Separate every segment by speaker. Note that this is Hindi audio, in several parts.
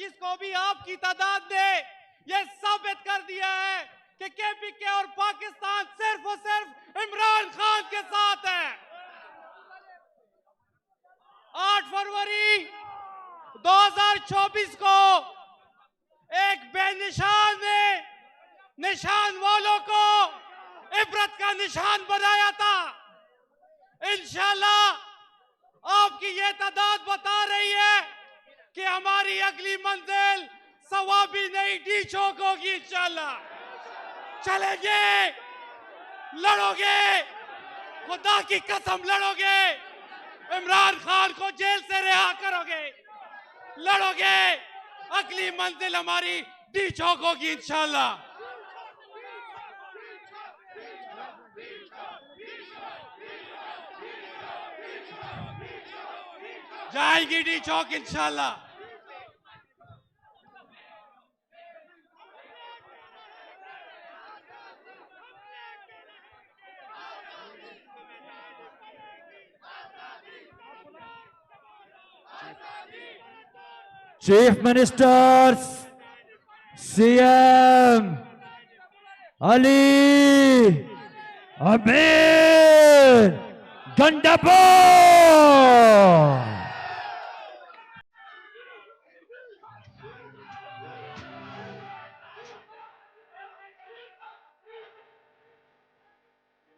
Speaker 1: 25 को भी आपकी तादाद ने यह साबित कर दिया है कि केपीके और पाकिस्तान सिर्फ और सिर्फ इमरान खान के साथ है। 8 फरवरी 2024 को एक बेनिशान ने निशान वालों को इबरत का निशान बनाया था। इंशाल्लाह आपकी ये तादाद बता रही है कि हमारी अगली मंजिल सवाबी नहीं डी चौक होगी। इंशाल्लाह चलेंगे, लड़ोगे, खुदा की कसम लड़ोगे, इमरान खान को जेल से रिहा करोगे, लड़ोगे, अगली मंजिल हमारी डी चौक होगी इंशाल्लाह। जाएगी डी चौक इंशाल्लाह।
Speaker 2: चीफ मिनिस्टर्स सीएम अली अमीर गंडापुर।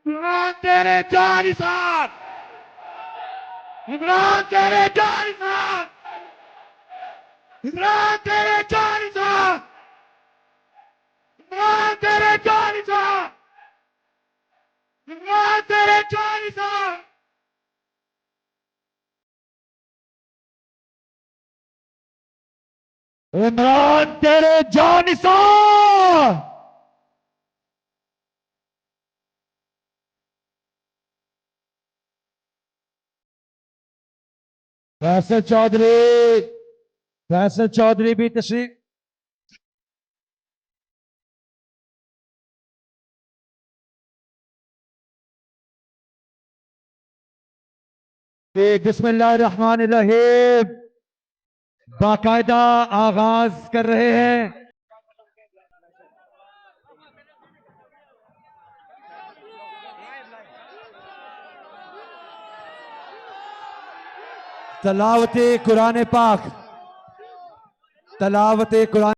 Speaker 3: इमरान तेरे जानी साथ, इमरान तेरे जानी साथ, इमरान तेरे जानी साथ, इमरान तेरे जानी साथ, इमरान तेरे जानी साथ। इमरान तेरे जानी साथ। फैसल चौधरी भी तशरीफ। बिस्मिल्लाहिर्रहमानिर्रहीम बाकायदा आगाज कर रहे हैं। तलावते कुरान पाक, तलावते कुरान